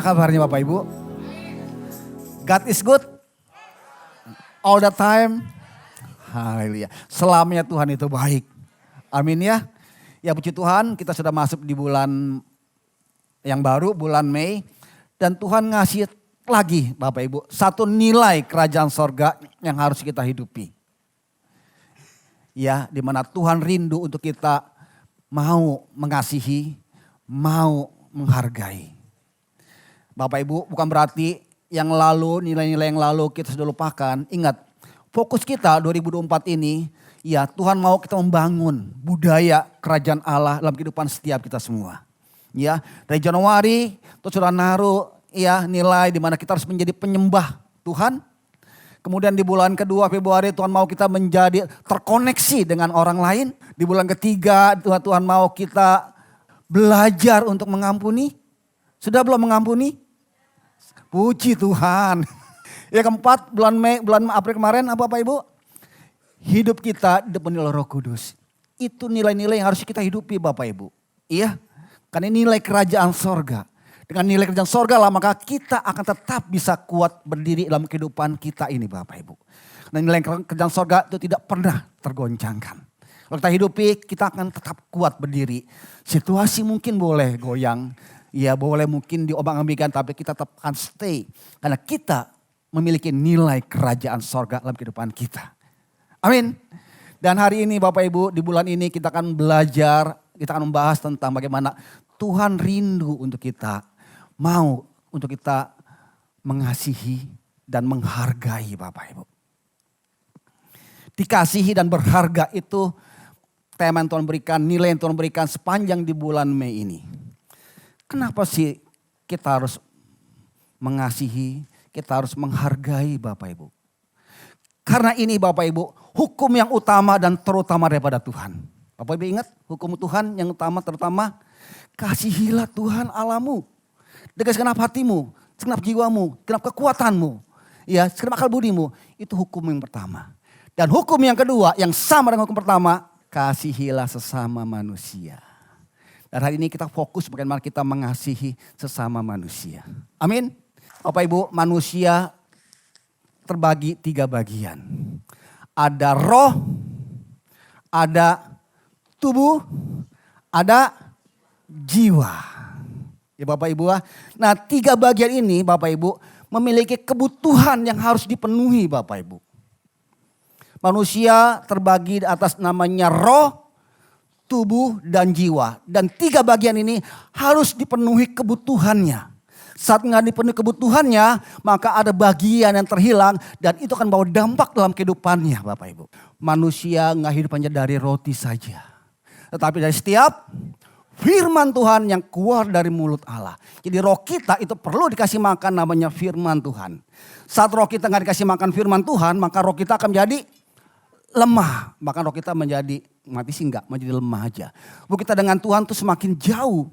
kabarnya Bapak Ibu? God is good all the time. Haleluya. Selamanya Tuhan itu baik. Amin ya. Ya puji Tuhan, kita sudah masuk di bulan yang baru, bulan Mei. Dan Tuhan ngasih lagi Bapak Ibu, satu nilai kerajaan sorga yang harus kita hidupi. Ya, di mana Tuhan rindu untuk kita mau mengasihi, mau menghargai. Bapak Ibu, bukan berarti yang lalu, nilai-nilai yang lalu kita sudah lupakan. Ingat, fokus kita 2024 ini, ya Tuhan mau kita membangun budaya kerajaan Allah dalam kehidupan setiap kita semua. Ya, dari Januari itu sudah naruh ya nilai di mana kita harus menjadi penyembah Tuhan. Kemudian di bulan kedua Februari Tuhan mau kita menjadi terkoneksi dengan orang lain. Di bulan ketiga Tuhan mau kita belajar untuk mengampuni. Sudah belum mengampuni? Puji Tuhan. Ya keempat bulan Mei, bulan April kemarin apa Bapak Ibu? Hidup kita dipenuhi oleh Roh Kudus. Itu nilai-nilai yang harus kita hidupi Bapak Ibu. Iya, karena ini nilai kerajaan sorga. Dengan nilai kerajaan sorga lah maka kita akan tetap bisa kuat berdiri dalam kehidupan kita ini Bapak Ibu. Dan nilai kerajaan sorga itu tidak pernah tergoncangkan. Kalau kita hidupi kita akan tetap kuat berdiri. Situasi mungkin boleh goyang. Ya boleh mungkin diobang-ambingkan tapi kita tetap akan stay. Karena kita memiliki nilai kerajaan sorga dalam kehidupan kita. Amin. Dan hari ini Bapak Ibu di bulan ini kita akan belajar, kita akan membahas tentang bagaimana Tuhan rindu untuk kita. Mau untuk kita mengasihi dan menghargai Bapak Ibu. Dikasihi dan berharga itu tema yang Tuhan berikan, nilai yang Tuhan berikan sepanjang di bulan Mei ini. Kenapa sih kita harus mengasihi, kita harus menghargai Bapak Ibu? Karena ini Bapak Ibu, hukum yang utama dan terutama daripada Tuhan. Bapak Ibu ingat hukum Tuhan yang utama terutama, kasihilah Tuhan Allahmu. Dengan segenap hatimu, segenap jiwamu, segenap kekuatanmu, ya, segenap akal budimu. Itu hukum yang pertama. Dan hukum yang kedua yang sama dengan hukum pertama, kasihilah sesama manusia. Dan hari ini kita fokus bagaimana kita mengasihi sesama manusia. Amin. Bapak Ibu, manusia terbagi 3 bagian. Ada roh, ada tubuh, ada jiwa. Ya Bapak Ibu. Nah 3 bagian ini Bapak Ibu memiliki kebutuhan yang harus dipenuhi Bapak Ibu. Manusia terbagi atas namanya roh, tubuh dan jiwa. Dan 3 bagian ini harus dipenuhi kebutuhannya. Saat nggak dipenuhi kebutuhannya maka ada bagian yang terhilang. Dan itu akan bawa dampak dalam kehidupannya Bapak Ibu. Manusia nggak hidup hanya dari roti saja. Tetapi dari setiap firman Tuhan yang keluar dari mulut Allah. Jadi roh kita itu perlu dikasih makan namanya firman Tuhan. Saat roh kita nggak dikasih makan firman Tuhan maka roh kita akan menjadi lemah. Bahkan roh kita menjadi mati sih enggak, menjadi lemah aja. Hubungan kita dengan Tuhan tuh semakin jauh.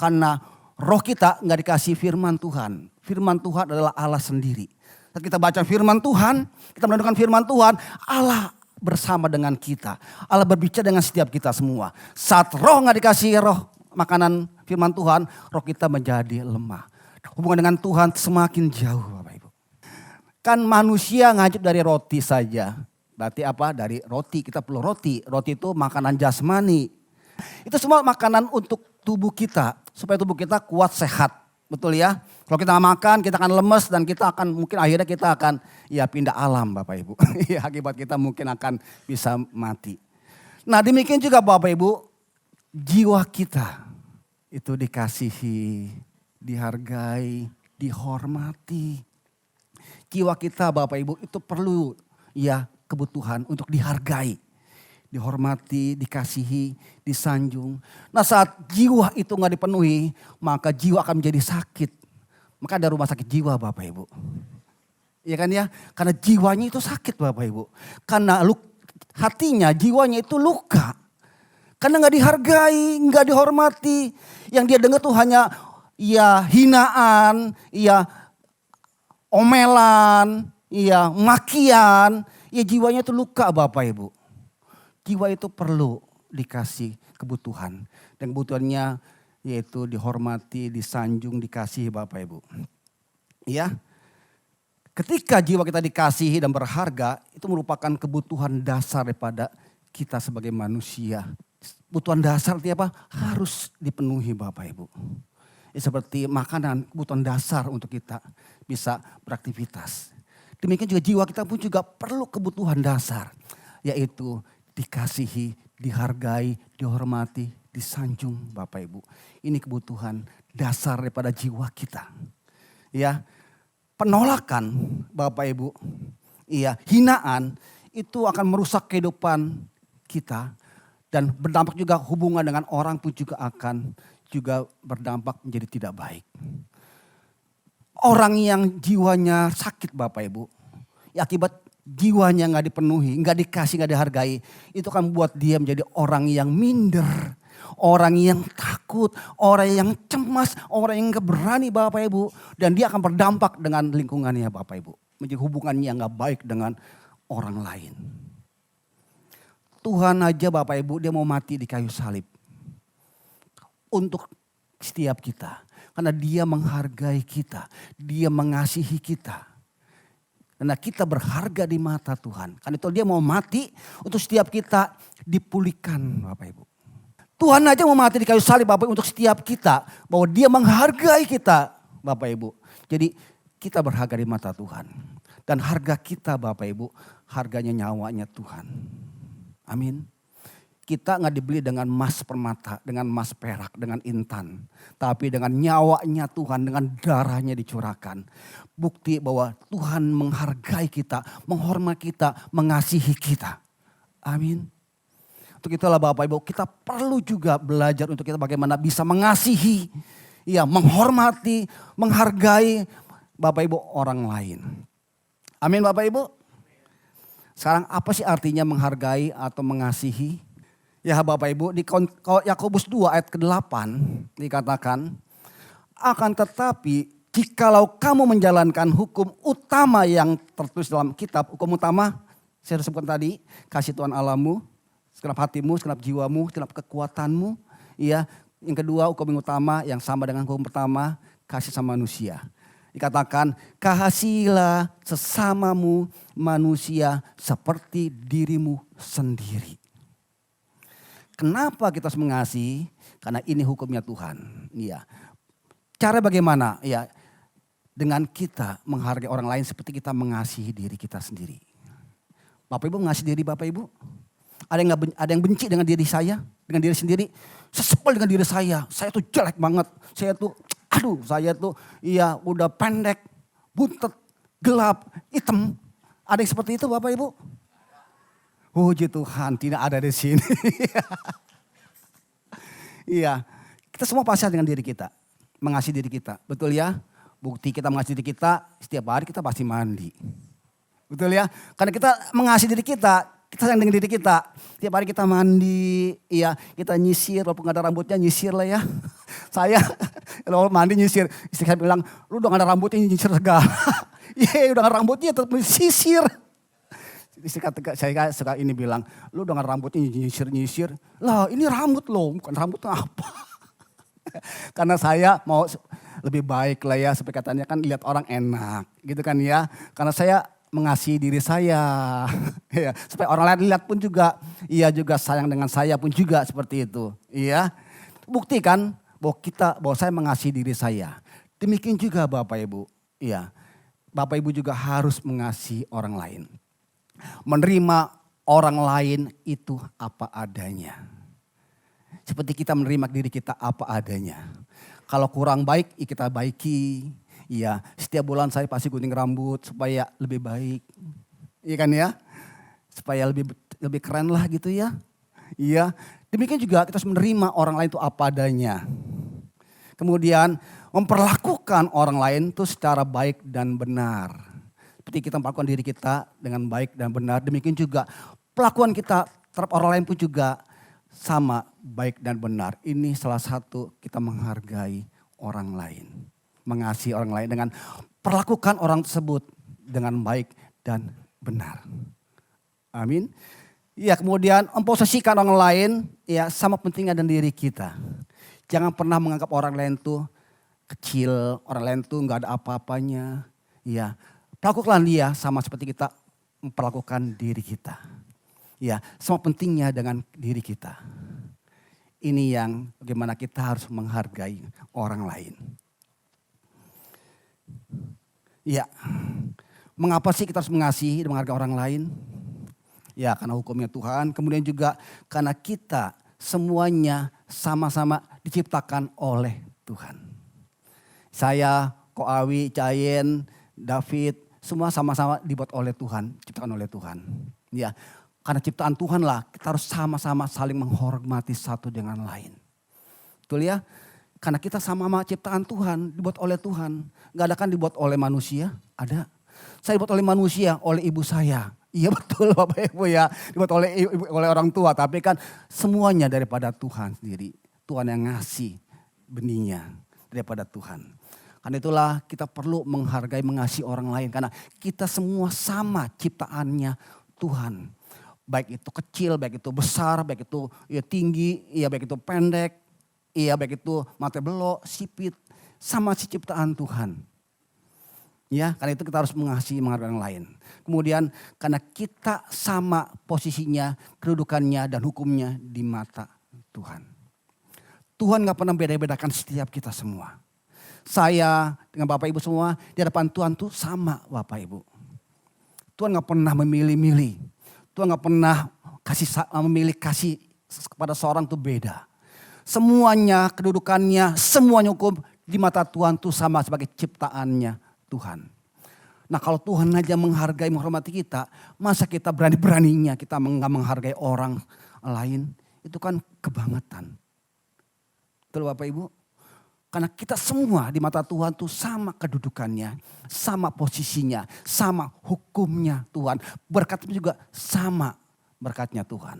Karena roh kita enggak dikasih firman Tuhan. Firman Tuhan adalah Allah sendiri. Saat kita baca firman Tuhan, kita mendengarkan firman Tuhan, Allah bersama dengan kita. Allah berbicara dengan setiap kita semua. Saat roh enggak dikasih roh makanan firman Tuhan, roh kita menjadi lemah. Hubungan dengan Tuhan semakin jauh Bapak Ibu. Kan manusia ngajak dari roti saja. Berarti apa? Dari roti, kita perlu roti. Roti itu makanan jasmani. Itu semua makanan untuk tubuh kita. Supaya tubuh kita kuat, sehat. Betul ya? Kalau kita makan, kita akan lemes dan kita akan mungkin akhirnya kita akan ya pindah alam Bapak Ibu. Ya, akibat kita mungkin akan bisa mati. Nah demikian juga Bapak Ibu, jiwa kita itu dikasihi, dihargai, dihormati. Jiwa kita Bapak Ibu itu perlu ya kebutuhan untuk dihargai, dihormati, dikasihi, disanjung. Nah saat jiwa itu gak dipenuhi maka jiwa akan menjadi sakit. Maka ada rumah sakit jiwa Bapak Ibu. Iya kan ya, karena jiwanya itu sakit Bapak Ibu. Karena hatinya, jiwanya itu luka. Karena gak dihargai, gak dihormati. Yang dia dengar tuh hanya ya hinaan, ya omelan, ya makian. Ya jiwanya itu luka Bapak Ibu. Jiwa itu perlu dikasih kebutuhan. Dan kebutuhannya yaitu dihormati, disanjung, dikasihi Bapak Ibu. Ya, ketika jiwa kita dikasihi dan berharga, itu merupakan kebutuhan dasar daripada kita sebagai manusia. Kebutuhan dasar itu apa? Harus dipenuhi Bapak Ibu. Seperti makanan, kebutuhan dasar untuk kita bisa beraktivitas. Demikian juga jiwa kita pun juga perlu kebutuhan dasar, yaitu dikasihi, dihargai, dihormati, disanjung Bapak Ibu. Ini kebutuhan dasar daripada jiwa kita. Ya, penolakan Bapak Ibu, hinaan itu akan merusak kehidupan kita dan berdampak juga hubungan dengan orang pun juga akan juga berdampak menjadi tidak baik. Orang yang jiwanya sakit Bapak Ibu, akibat jiwanya gak dipenuhi, gak dikasih, gak dihargai, itu akan membuat dia menjadi orang yang minder, orang yang takut, orang yang cemas, orang yang gak berani Bapak Ibu. Dan dia akan berdampak dengan lingkungannya Bapak Ibu, menjadi hubungannya yang gak baik dengan orang lain. Tuhan aja Bapak Ibu, dia mau mati di kayu salib untuk setiap kita. Karena dia menghargai kita, dia mengasihi kita. Karena kita berharga di mata Tuhan. Karena itu dia mau mati untuk setiap kita dipulihkan Bapak Ibu. Tuhan aja mau mati di kayu salib Bapak Ibu untuk setiap kita. Bahwa dia menghargai kita Bapak Ibu. Jadi kita berharga di mata Tuhan. Dan harga kita Bapak Ibu, harganya nyawanya Tuhan. Amin. Kita gak dibeli dengan emas permata, dengan emas perak, dengan intan. Tapi dengan nyawanya Tuhan, dengan darahnya dicurahkan. Bukti bahwa Tuhan menghargai kita, menghormati kita, mengasihi kita. Amin. Untuk itulah Bapak Ibu, kita perlu juga belajar untuk kita bagaimana bisa mengasihi, menghormati, menghargai Bapak Ibu orang lain. Amin Bapak Ibu. Sekarang apa sih artinya menghargai atau mengasihi? Ya Bapak Ibu, di Yakobus 2 ayat ke-8 dikatakan, akan tetapi jikalau kamu menjalankan hukum utama yang tertulis dalam kitab, hukum utama saya sudah sebutkan tadi, kasih Tuhan Allahmu, segenap hatimu, segenap jiwamu, segenap kekuatanmu. Yang kedua hukum yang utama yang sama dengan hukum pertama, kasih sama manusia. Dikatakan, kasihilah sesamamu manusia seperti dirimu sendiri. Kenapa kita harus mengasihi? Karena ini hukumnya Tuhan. Cara bagaimana? Dengan kita menghargai orang lain seperti kita mengasihi diri kita sendiri. Bapak Ibu mengasihi diri Bapak Ibu? Ada yang benci dengan diri saya, dengan diri sendiri. Saya sebel dengan diri saya. Saya tuh jelek banget. Saya tuh udah pendek, butet, gelap, hitam. Ada yang seperti itu Bapak Ibu? Puji Tuhan, tidak ada di sini. Kita semua pasrah dengan diri kita, mengasihi diri kita, betul ya? Bukti kita mengasihi diri kita, setiap hari kita pasti mandi, betul ya? Karena kita mengasihi diri kita sayang dengan diri kita, setiap hari kita mandi, kita nyisir, walaupun gak ada rambutnya nyisir lah ya. Saya kalau mandi nyisir, istri saya bilang, lu udah gak ada rambutnya nyisir segala. Udah gak ada rambutnya tetap nyisir. Saya suka ini bilang, lu dengan rambutnya nyisir-nyisir. Lah ini rambut loh, bukan rambut apa. Karena saya mau lebih baik lah ya, seperti katanya kan lihat orang enak gitu kan ya. Karena saya mengasihi diri saya. Supaya orang lain lihat pun juga, juga sayang dengan saya pun juga seperti itu. Bukti kan bahwa saya mengasihi diri saya. Demikian juga Bapak Ibu. Bapak Ibu juga harus mengasihi orang lain. Menerima orang lain itu apa adanya. Seperti kita menerima diri kita apa adanya. Kalau kurang baik, kita baiki. Setiap bulan saya pasti gunting rambut supaya lebih baik. Iya kan ya? Supaya lebih keren lah gitu ya. Demikian juga kita harus menerima orang lain itu apa adanya. Kemudian memperlakukan orang lain itu secara baik dan benar. Seperti kita melakukan diri kita dengan baik dan benar. Demikian juga pelakuan kita terhadap orang lain pun juga sama baik dan benar. Ini salah satu kita menghargai orang lain. Mengasihi orang lain dengan perlakukan orang tersebut dengan baik dan benar. Amin. Kemudian memposisikan orang lain sama pentingnya dan diri kita. Jangan pernah menganggap orang lain tuh kecil, orang lain tuh nggak ada apa-apanya. Ya, perlakukanlah dia sama seperti kita memperlakukan diri kita. Ya, sama pentingnya dengan diri kita. Ini yang bagaimana kita harus menghargai orang lain. Ya, mengapa sih kita harus mengasihi dan menghargai orang lain? Ya, karena hukumnya Tuhan. Kemudian juga karena kita semuanya sama-sama diciptakan oleh Tuhan. Saya, Ko Awi, Cayen, David, semua sama-sama dibuat oleh Tuhan, diciptakan oleh Tuhan. Ya, karena ciptaan Tuhan lah, kita harus sama-sama saling menghormati satu dengan lain. Betul ya? Karena kita sama-sama ciptaan Tuhan, dibuat oleh Tuhan. Gak ada kan dibuat oleh manusia? Ada. Saya dibuat oleh manusia, oleh ibu saya. Iya betul Bapak Ibu ya, dibuat oleh orang tua. Tapi kan semuanya daripada Tuhan sendiri. Tuhan yang ngasih benihnya daripada Tuhan. Karena itulah kita perlu menghargai, mengasihi orang lain. Karena kita semua sama ciptaannya Tuhan. Baik itu kecil, baik itu besar, baik itu ya tinggi, ya baik itu pendek, ya baik itu mata belok, sipit. Sama si ciptaan Tuhan. Ya, karena itu kita harus mengasihi, menghargai orang lain. Kemudian karena kita sama posisinya, kedudukannya dan hukumnya di mata Tuhan. Tuhan gak pernah beda-bedakan setiap kita semua. Saya dengan Bapak Ibu semua di hadapan Tuhan tuh sama Bapak Ibu. Tuhan gak pernah memilih-milih. Tuhan gak pernah memilih kasih kepada seorang tuh beda. Semuanya kedudukannya, semuanya hukum di mata Tuhan tuh sama sebagai ciptaannya Tuhan. Nah kalau Tuhan aja menghargai, menghormati kita, masa kita berani-beraninya kita nggak menghargai orang lain, itu kan kebangetan. Betul Bapak Ibu? Karena kita semua di mata Tuhan tuh sama kedudukannya, sama posisinya, sama hukumnya Tuhan. Berkatnya juga sama berkatnya Tuhan.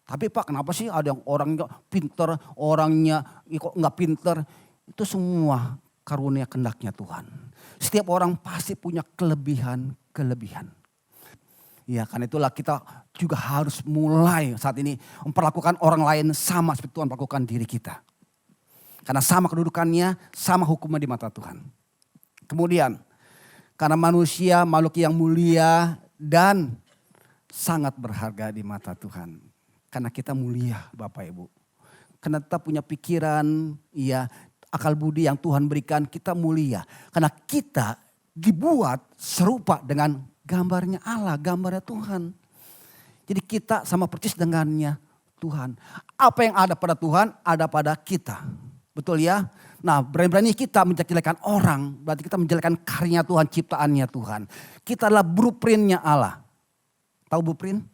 Tapi Pak kenapa sih ada yang orangnya pinter, orangnya kok nggak pinter, itu semua karunia kehendaknya Tuhan. Setiap orang pasti punya kelebihan. Ya karena itulah kita juga harus mulai saat ini memperlakukan orang lain sama seperti Tuhan perlakukan diri kita. Karena sama kedudukannya, sama hukumnya di mata Tuhan. Kemudian karena manusia makhluk yang mulia dan sangat berharga di mata Tuhan. Karena kita mulia Bapak Ibu. Karena kita punya pikiran, ya akal budi yang Tuhan berikan, kita mulia. Karena kita dibuat serupa dengan gambarnya Allah, gambarnya Tuhan. Jadi kita sama persis dengannya Tuhan. Apa yang ada pada Tuhan, ada pada kita. Betul ya? Nah berani-berani kita menjelekkan orang, berarti kita menjelekkan karya Tuhan, ciptaannya Tuhan. Kita adalah blueprintnya Allah. Tahu blueprint?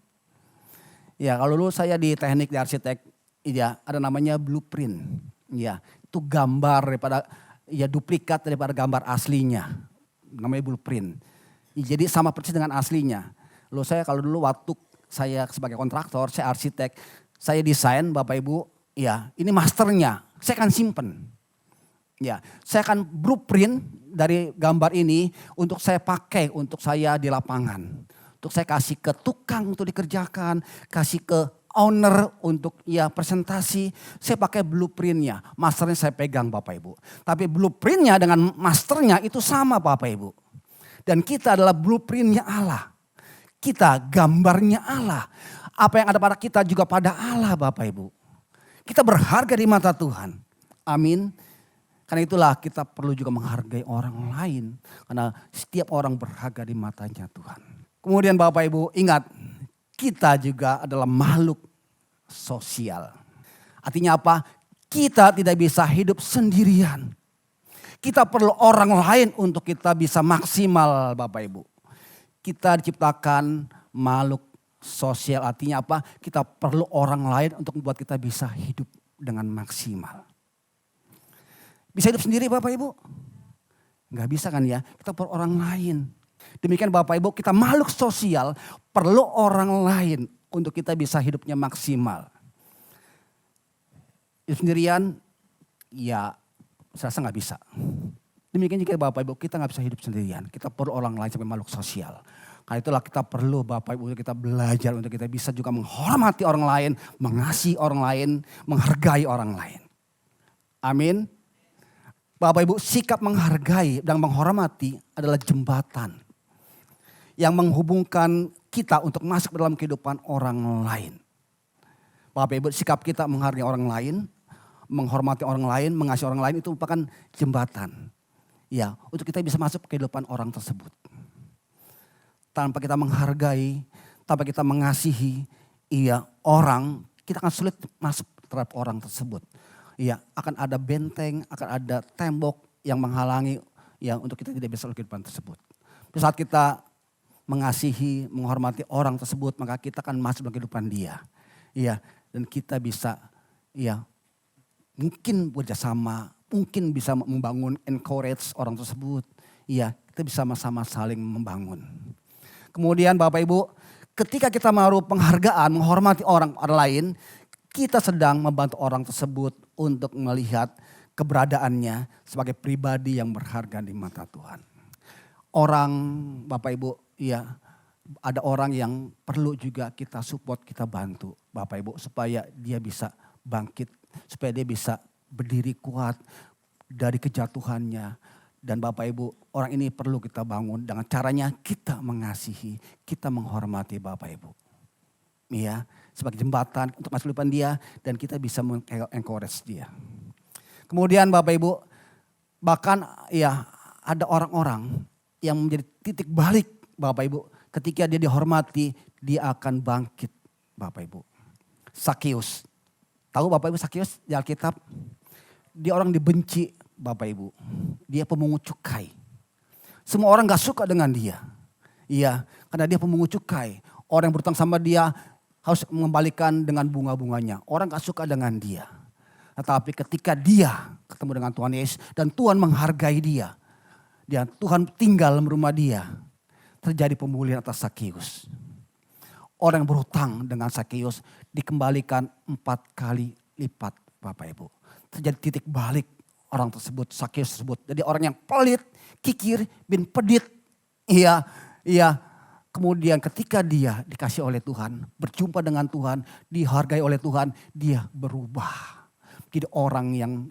Ya kalau dulu saya di teknik di arsitek, ya ada namanya blueprint. Ya itu gambar daripada, ya duplikat daripada gambar aslinya. Namanya blueprint. Ya, jadi sama persis dengan aslinya. Lalu saya kalau dulu waktu saya sebagai kontraktor, saya arsitek, saya desain Bapak Ibu, ya ini masternya, saya akan simpen. Ya, saya akan blueprint dari gambar ini untuk saya pakai untuk saya di lapangan. Untuk saya kasih ke tukang untuk dikerjakan, kasih ke owner untuk ya presentasi. Saya pakai blueprintnya, masternya saya pegang Bapak Ibu. Tapi blueprintnya dengan masternya itu sama Bapak Ibu. Dan kita adalah blueprintnya Allah. Kita gambarnya Allah. Apa yang ada pada kita juga pada Allah Bapak Ibu. Kita berharga di mata Tuhan. Amin. Karena itulah kita perlu juga menghargai orang lain. Karena setiap orang berharga di matanya Tuhan. Kemudian Bapak Ibu ingat, kita juga adalah makhluk sosial. Artinya apa? Kita tidak bisa hidup sendirian. Kita perlu orang lain untuk kita bisa maksimal Bapak Ibu. Kita diciptakan makhluk sosial, artinya apa? Kita perlu orang lain untuk membuat kita bisa hidup dengan maksimal. Bisa hidup sendiri Bapak Ibu? Enggak bisa kan ya? Kita perlu orang lain. Demikian Bapak Ibu, kita makhluk sosial perlu orang lain untuk kita bisa hidupnya maksimal. Hidup sendirian, ya saya rasa nggak bisa. Demikian juga Bapak Ibu, kita nggak bisa hidup sendirian. Kita perlu orang lain sebagai makhluk sosial. Karena itulah kita perlu Bapak Ibu, kita belajar untuk kita bisa juga menghormati orang lain, mengasihi orang lain, menghargai orang lain. Amin. Bapak Ibu, sikap menghargai dan menghormati adalah jembatan yang menghubungkan kita untuk masuk dalam kehidupan orang lain. Bapak Ibu, sikap kita menghargai orang lain, menghormati orang lain, mengasihi orang lain itu merupakan jembatan. Ya, untuk kita bisa masuk ke kehidupan orang tersebut. Tanpa kita menghargai, tanpa kita mengasihi, orang, kita akan sulit masuk terhadap orang tersebut. Akan ada benteng, akan ada tembok yang menghalangi untuk kita tidak bisa kehidupan tersebut. Saat kita mengasihi, menghormati orang tersebut, maka kita akan masuk dalam kehidupan dia. Dan kita bisa mungkin bekerjasama, mungkin bisa membangun, encourage orang tersebut. Kita bisa sama-sama saling membangun. Kemudian Bapak Ibu, ketika kita menaruh penghargaan, menghormati orang lain, kita sedang membantu orang tersebut untuk melihat keberadaannya sebagai pribadi yang berharga di mata Tuhan. Orang, Bapak Ibu, ada orang yang perlu juga kita support, kita bantu Bapak Ibu supaya dia bisa bangkit, supaya dia bisa berdiri kuat dari kejatuhannya. Dan Bapak Ibu, orang ini perlu kita bangun dengan caranya kita mengasihi, kita menghormati Bapak Ibu. Sebagai jembatan untuk masuk depan dia dan kita bisa encourage dia. Kemudian Bapak Ibu, bahkan ada orang-orang yang menjadi titik balik Bapak Ibu. Ketika dia dihormati, dia akan bangkit Bapak Ibu. Sakeus. Tahu Bapak Ibu Sakeus di Alkitab? Dia orang dibenci Bapak Ibu. Dia pemungut cukai. Semua orang gak suka dengan dia. Karena dia pemungut cukai. Orang yang berutang sama dia harus mengembalikan dengan bunga-bunganya. Orang gak suka dengan dia. Tetapi ketika dia ketemu dengan Tuhan Yesus dan Tuhan menghargai dia. Dan Tuhan tinggal dalam rumah dia. Terjadi pemulihan atas Sakeus. Orang yang berhutang dengan Sakeus dikembalikan 4 kali lipat Bapak Ibu. Terjadi titik balik orang tersebut, Sakeus tersebut. Jadi orang yang pelit, kikir, bin pedit. Kemudian ketika dia dikasih oleh Tuhan, berjumpa dengan Tuhan, dihargai oleh Tuhan, dia berubah. Jadi orang yang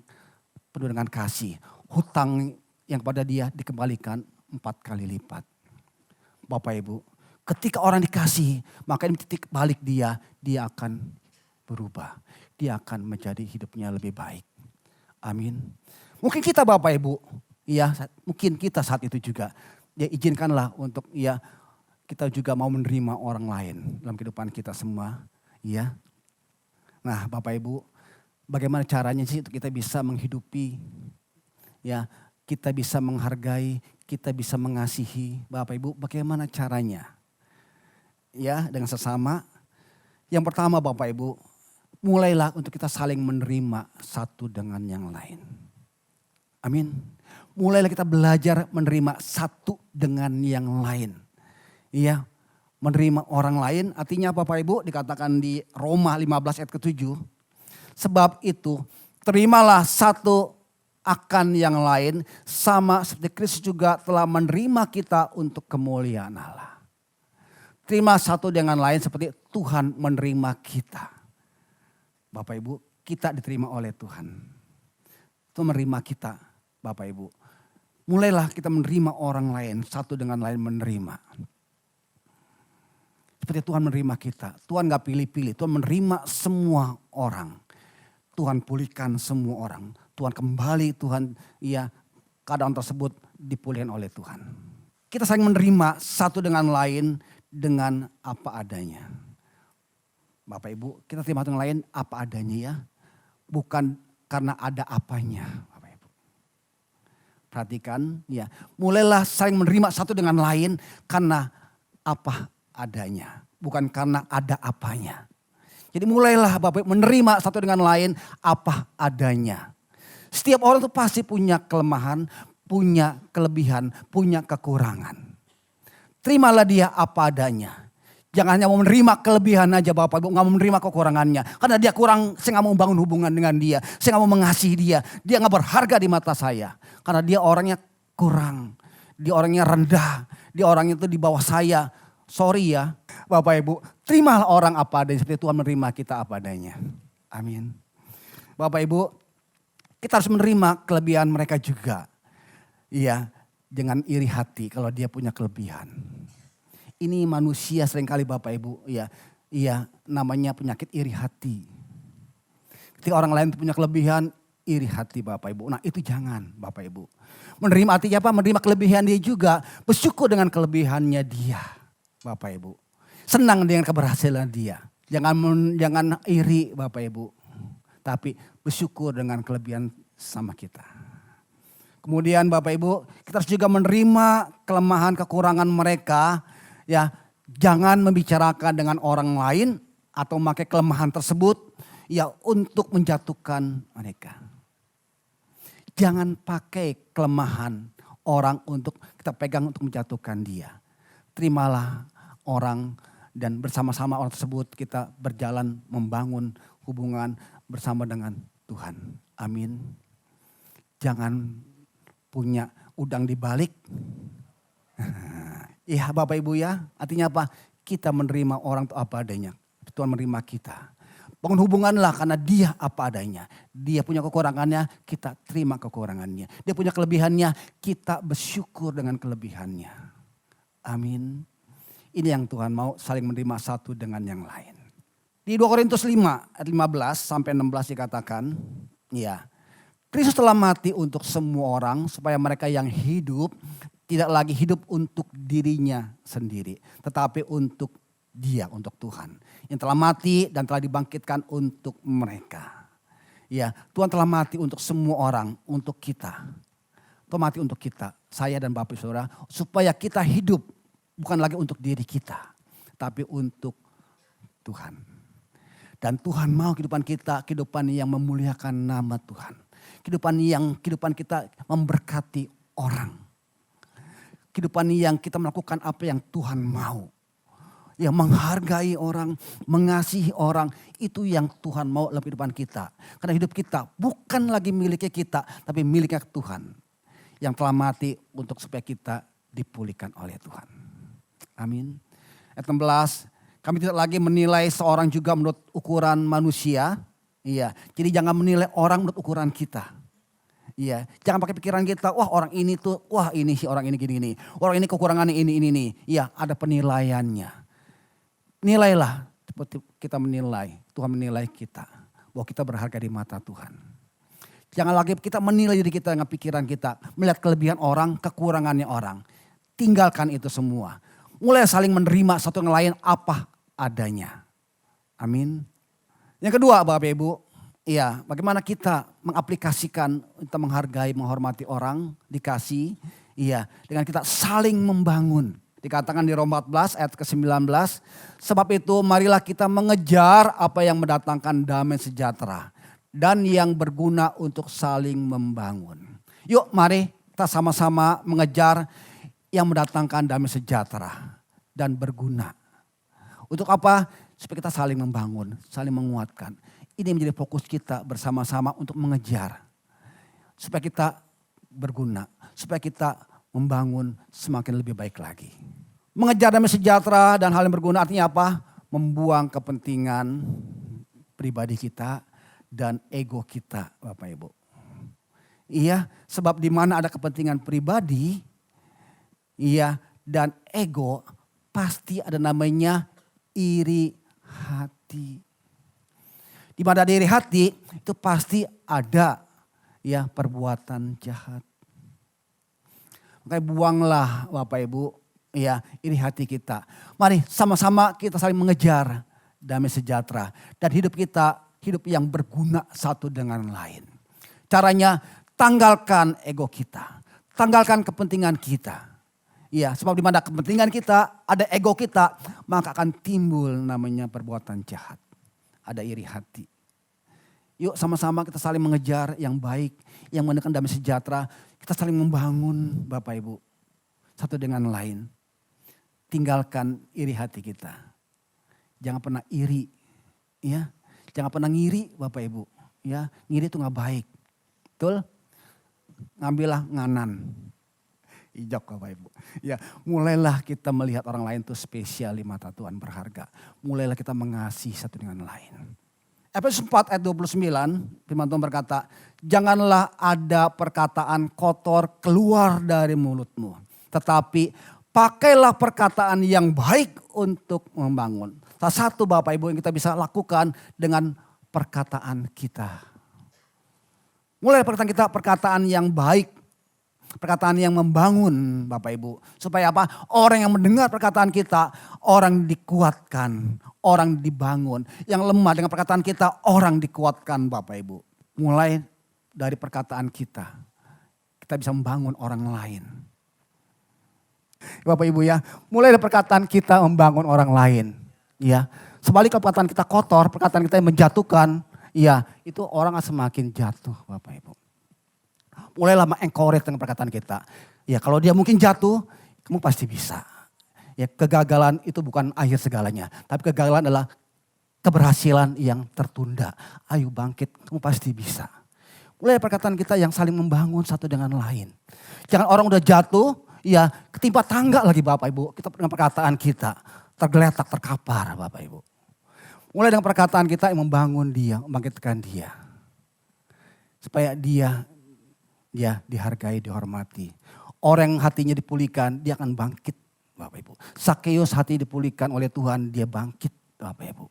penuh dengan kasih. Hutang yang kepada dia dikembalikan 4 kali lipat. Bapak Ibu, ketika orang dikasih, maka ini titik balik dia akan berubah. Dia akan menjadi hidupnya lebih baik. Amin. Mungkin kita Bapak Ibu, mungkin kita saat itu juga, izinkanlah untuk kita juga mau menerima orang lain dalam kehidupan kita semua. Nah Bapak Ibu, bagaimana caranya sih untuk kita bisa menghidupi, kita bisa menghargai, kita bisa mengasihi. Bapak Ibu, bagaimana caranya? Dengan sesama. Yang pertama Bapak Ibu, mulailah untuk kita saling menerima satu dengan yang lain. Amin. Mulailah kita belajar menerima satu dengan yang lain. Menerima orang lain artinya Bapak Ibu dikatakan di Roma 15 ayat ke-7. Sebab itu terimalah satu akan yang lain sama seperti Kristus juga telah menerima kita untuk kemuliaan Allah. Terima satu dengan lain seperti Tuhan menerima kita. Bapak Ibu, kita diterima oleh Tuhan. Tuhan menerima kita Bapak Ibu. Mulailah kita menerima orang lain, satu dengan lain menerima. Seperti Tuhan menerima kita. Tuhan gak pilih-pilih. Tuhan menerima semua orang. Tuhan pulihkan semua orang. Tuhan kembali, Tuhan keadaan tersebut dipulihkan oleh Tuhan. Kita saling menerima satu dengan lain dengan apa adanya. Bapak Ibu, kita terima dengan lain apa adanya Bukan karena ada apanya. Bapak Ibu. Perhatikan mulailah saling menerima satu dengan lain karena apa adanya, bukan karena ada apanya. Jadi mulailah Bapak menerima satu dengan lain apa adanya. Setiap orang itu pasti punya kelemahan, punya kelebihan, punya kekurangan. Terimalah dia apa adanya. Jangan hanya mau menerima kelebihan aja Bapak Ibu, gak mau menerima kekurangannya. Karena dia kurang, saya gak mau membangun hubungan dengan dia. Saya gak mau mengasihi dia. Dia gak berharga di mata saya. Karena dia orangnya kurang, dia orangnya rendah, dia orangnya itu di bawah saya. Sorry ya Bapak Ibu, terimalah orang apa adanya seperti Tuhan menerima kita apa adanya. Amin. Bapak Ibu, Kita harus menerima kelebihan mereka juga. Iya, jangan iri hati kalau dia punya kelebihan. Ini manusia seringkali Bapak Ibu, iya, namanya penyakit iri hati. Ketika orang lain punya kelebihan, iri hati Bapak Ibu. Nah itu jangan Bapak Ibu. Menerima artinya apa? Menerima kelebihan dia juga. Bersyukur dengan kelebihannya dia Bapak Ibu. Senang dengan keberhasilan dia. Jangan iri Bapak Ibu. Tapi bersyukur dengan kelebihan sama kita. Kemudian Bapak Ibu, kita harus juga menerima kelemahan kekurangan mereka. Ya, jangan membicarakan dengan orang lain atau memakai kelemahan tersebut ya untuk menjatuhkan mereka. Jangan pakai kelemahan orang untuk kita pegang untuk menjatuhkan dia. Terimalah orang dan bersama-sama orang tersebut kita berjalan membangun hubungan bersama dengan Tuhan. Amin. Jangan punya udang di balik. Iya Bapak Ibu ya, artinya apa? Kita menerima orang itu apa adanya. Tuhan menerima kita. Bangun hubunganlah karena dia apa adanya. Dia punya kekurangannya, kita terima kekurangannya. Dia punya kelebihannya, kita bersyukur dengan kelebihannya. Amin. Ini yang Tuhan mau, saling menerima satu dengan yang lain. Di 2 Korintus 5 ayat 15 sampai 16 dikatakan, ya, Kristus telah mati untuk semua orang supaya mereka yang hidup tidak lagi hidup untuk dirinya sendiri, tetapi untuk Dia, untuk Tuhan. Yang telah mati dan telah dibangkitkan untuk mereka. Ya, Tuhan telah mati untuk semua orang, untuk kita. Tuhan mati untuk kita, saya dan Bapak Saudara, supaya kita hidup bukan lagi untuk diri kita, tapi untuk Tuhan. Dan Tuhan mau kehidupan kita, kehidupan yang memuliakan nama Tuhan. Kehidupan kita memberkati orang. Kehidupan yang kita melakukan apa yang Tuhan mau. Yang menghargai orang, mengasihi orang, itu yang Tuhan mau dalam kehidupan kita. Karena hidup kita bukan lagi miliknya kita, tapi miliknya Tuhan. Yang telah mati untuk supaya kita dipulihkan oleh Tuhan. Amin. Ayat 16, kami tidak lagi menilai seorang juga menurut ukuran manusia. Iya, jadi jangan menilai orang menurut ukuran kita. Iya, jangan pakai pikiran kita, wah orang ini tuh, wah ini si orang ini gini-gini. Orang ini kekurangannya ini nih. Iya, ada penilaiannya. Nilailah seperti kita menilai, Tuhan menilai kita. Bahwa kita berharga di mata Tuhan. Jangan lagi kita menilai diri kita dengan pikiran kita. Melihat kelebihan orang, kekurangannya orang. Tinggalkan itu semua. Mulai saling menerima satu yang lain apa adanya. Amin. Yang kedua Bapak Ibu, iya, bagaimana kita mengaplikasikan, kita menghargai, menghormati orang, dikasih, iya, dengan kita saling membangun. Dikatakan di Roma 14 ayat ke-19, sebab itu marilah kita mengejar apa yang mendatangkan damai sejahtera dan yang berguna untuk saling membangun. Yuk mari kita sama-sama mengejar yang mendatangkan damai sejahtera dan berguna. Untuk apa? Supaya kita saling membangun, saling menguatkan. Ini menjadi fokus kita bersama-sama untuk mengejar. Supaya kita berguna, supaya kita membangun semakin lebih baik lagi. Mengejar damai sejahtera dan hal yang berguna artinya apa? Membuang kepentingan pribadi kita dan ego kita Bapak Ibu. Iya, sebab di mana ada kepentingan pribadi, iya, dan ego pasti ada namanya iri hati. Di mana ada iri hati itu pasti ada ya perbuatan jahat. Makanya buanglah Bapak Ibu ya iri hati kita. Mari sama-sama kita saling mengejar damai sejahtera dan hidup kita hidup yang berguna satu dengan lain. Caranya tanggalkan ego kita, tanggalkan kepentingan kita. Iya, sebab di mana kepentingan kita, ada ego kita, maka akan timbul namanya perbuatan jahat. Ada iri hati. Yuk sama-sama kita saling mengejar yang baik, yang mendekat damai sejahtera. Kita saling membangun Bapak Ibu. Satu dengan lain. Tinggalkan iri hati kita. Jangan pernah iri. Ya, jangan pernah ngiri Bapak Ibu. Ya, ngiri itu gak baik. Betul? Ngambillah nganan. Ijak Bapak Ibu. Ya, mulailah kita melihat orang lain itu spesial di mata Tuhan berharga. Mulailah kita mengasihi satu dengan lain. Efesus 4 ayat 29, firman Tuhan berkata, janganlah ada perkataan kotor keluar dari mulutmu. Tetapi pakailah perkataan yang baik untuk membangun. Salah satu Bapak Ibu yang kita bisa lakukan dengan perkataan kita. Mulai perkataan kita perkataan yang baik. Perkataan yang membangun Bapak Ibu. Supaya apa? Orang yang mendengar perkataan kita, orang dikuatkan, orang dibangun. Yang lemah dengan perkataan kita, orang dikuatkan Bapak Ibu. Mulai dari perkataan kita, kita bisa membangun orang lain. Bapak Ibu ya, mulai dari perkataan kita membangun orang lain. Ya, sebaliknya perkataan kita kotor, perkataan kita yang menjatuhkan, ya itu orang semakin jatuh Bapak Ibu. Mulailah mengencourage dengan perkataan kita. Ya kalau dia mungkin jatuh, kamu pasti bisa. Ya kegagalan itu bukan akhir segalanya. Tapi kegagalan adalah keberhasilan yang tertunda. Ayo bangkit, kamu pasti bisa. Mulai perkataan kita yang saling membangun satu dengan lain. Jangan orang udah jatuh, ya ketimpa tangga lagi Bapak Ibu. Kita dengan perkataan kita tergeletak, terkapar Bapak Ibu. Mulai dengan perkataan kita yang membangun dia, membangkitkan dia. Supaya dia dihargai, dihormati. Orang yang hatinya dipulihkan, dia akan bangkit Bapak Ibu. Sakeus hati dipulihkan oleh Tuhan, dia bangkit Bapak Ibu.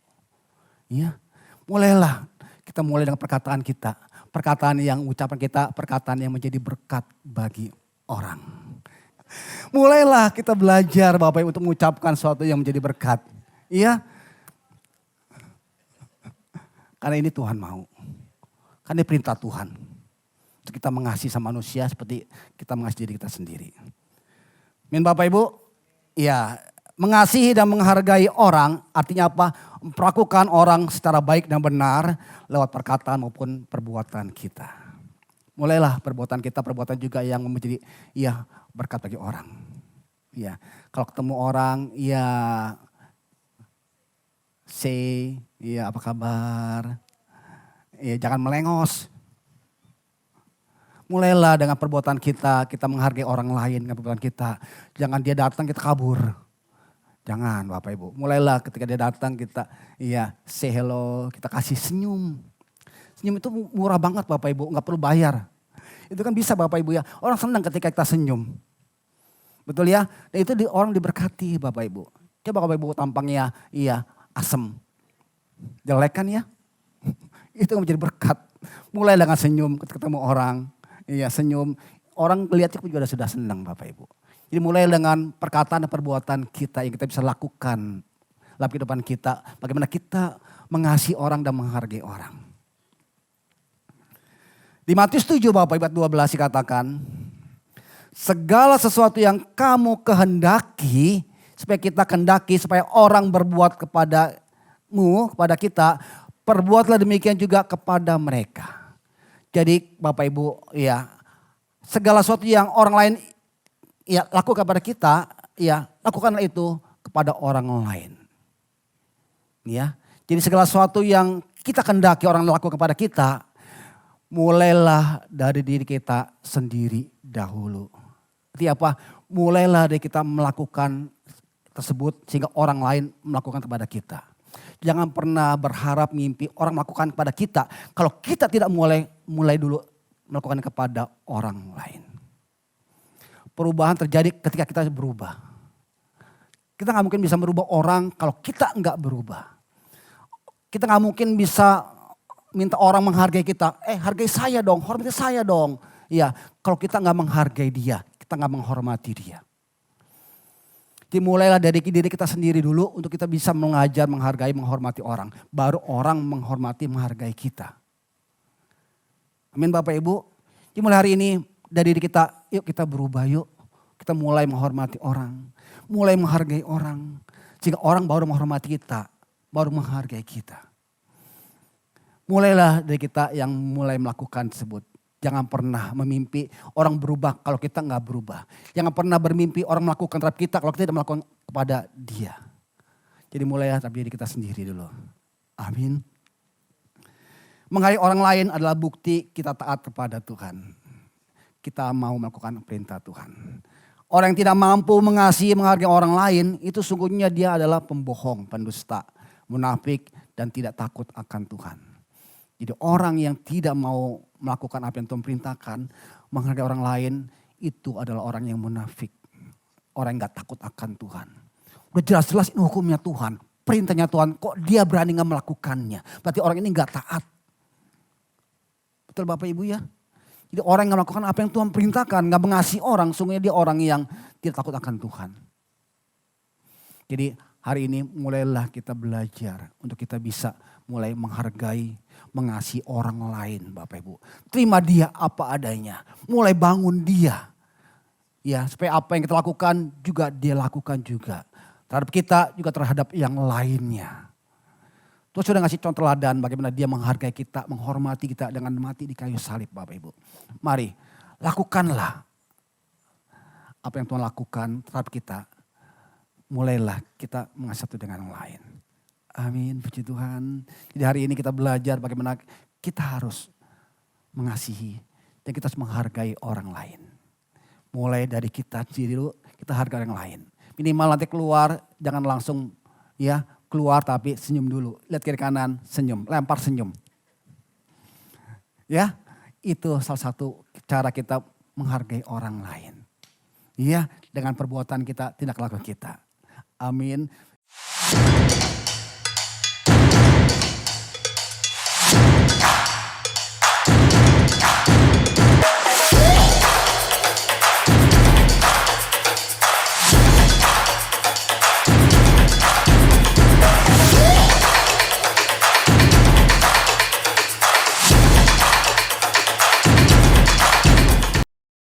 Ya, mulailah kita mulai dengan perkataan kita. Perkataan yang ucapan kita, perkataan yang menjadi berkat bagi orang. Mulailah kita belajar Bapak Ibu untuk mengucapkan sesuatu yang menjadi berkat. Iya. Karena ini Tuhan mau. Karena ini perintah Tuhan. Untuk kita mengasihi sama manusia seperti kita mengasihi diri kita sendiri. Amin Bapak Ibu. Ya, mengasihi dan menghargai orang artinya apa? Memperlakukan orang secara baik dan benar lewat perkataan maupun perbuatan kita. Mulailah perbuatan kita, perbuatan juga yang menjadi berkat bagi orang. Ya, kalau ketemu orang say, apa kabar? Ya, jangan melengos. Mulailah dengan perbuatan kita menghargai orang lain dengan perbuatan kita. Jangan dia datang kita kabur. Jangan Bapak Ibu. Mulailah ketika dia datang kita say hello, kita kasih senyum. Senyum itu murah banget Bapak Ibu, gak perlu bayar. Itu kan bisa Bapak Ibu ya. Orang senang ketika kita senyum. Betul ya? Dan itu orang diberkati Bapak Ibu. Coba Bapak Ibu tampangnya asem. Jelek kan ya? Itu menjadi berkat. Mulai dengan senyum ketika ketemu orang. Iya senyum, orang melihatnya pun juga sudah senang Bapak Ibu. Jadi mulai dengan perkataan dan perbuatan kita yang kita bisa lakukan dalam kehidupan kita. Bagaimana kita mengasihi orang dan menghargai orang. Di Matius 7 Bapak Ibu 12 dikatakan, segala sesuatu yang kamu kehendaki, supaya orang berbuat kepadamu, kepada kita, perbuatlah demikian juga kepada mereka. Jadi Bapak Ibu segala sesuatu yang orang lain lakukan kepada kita, lakukanlah itu kepada orang lain. Ya. Jadi segala sesuatu yang kita kehendaki orang lakukan kepada kita, mulailah dari diri kita sendiri dahulu. Artinya apa? Mulailah dari kita melakukan tersebut sehingga orang lain melakukan kepada kita. Jangan pernah berharap mimpi orang melakukan kepada kita. Kalau kita tidak mulai dulu melakukan kepada orang lain. Perubahan terjadi ketika kita berubah. Kita gak mungkin bisa merubah orang kalau kita gak berubah. Kita gak mungkin bisa minta orang menghargai kita. Hargai saya dong, hormati saya dong. Ya, kalau kita gak menghargai dia, kita gak menghormati dia. Dimulailah dari diri kita sendiri dulu untuk kita bisa mengajar, menghargai, menghormati orang. Baru orang menghormati, menghargai kita. Amin Bapak Ibu. Dimulai hari ini dari diri kita, yuk kita berubah yuk. Kita mulai menghormati orang. Mulai menghargai orang. Sehingga orang baru menghormati kita. Baru menghargai kita. Mulailah dari kita yang mulai melakukan tersebut. Jangan pernah memimpi orang berubah kalau kita nggak berubah. Jangan pernah bermimpi orang melakukan terhadap kita kalau kita tidak melakukan kepada dia. Jadi mulailah dari diri kita sendiri dulu. Amin. Menghargai orang lain adalah bukti kita taat kepada Tuhan. Kita mau melakukan perintah Tuhan. Orang yang tidak mampu mengasihi, menghargai orang lain, itu sungguhnya dia adalah pembohong, pendusta, munafik, dan tidak takut akan Tuhan. Jadi orang yang tidak mau melakukan apa yang Tuhan perintahkan, menghargai orang lain, itu adalah orang yang munafik. Orang yang gak takut akan Tuhan. Udah jelas-jelas ini hukumnya Tuhan, perintahnya Tuhan, kok dia berani gak melakukannya. Berarti orang ini gak taat. Betul Bapak Ibu ya? Jadi orang yang melakukan apa yang Tuhan perintahkan, gak mengasihi orang, sungguhnya dia orang yang tidak takut akan Tuhan. Jadi hari ini mulailah kita belajar untuk kita bisa mulai menghargai, mengasihi orang lain Bapak Ibu. Terima dia apa adanya, mulai bangun dia. Ya, supaya apa yang kita lakukan juga dia lakukan juga. Terhadap kita juga terhadap yang lainnya. Tuhan sudah ngasih contoh teladan bagaimana dia menghargai kita, menghormati kita dengan mati di kayu salib Bapak Ibu. Mari lakukanlah apa yang Tuhan lakukan terhadap kita. Mulailah kita mengasihi satu dengan yang lain. Amin, puji Tuhan. Jadi hari ini kita belajar bagaimana kita harus mengasihi dan kita harus menghargai orang lain. Mulai dari kita sendiri dulu, kita hargai orang lain. Minimal nanti keluar, jangan langsung ya keluar tapi senyum dulu. Lihat kiri kanan, senyum, lempar senyum. Ya, itu salah satu cara kita menghargai orang lain. Ya, dengan perbuatan kita, tindak laku kita. Amin.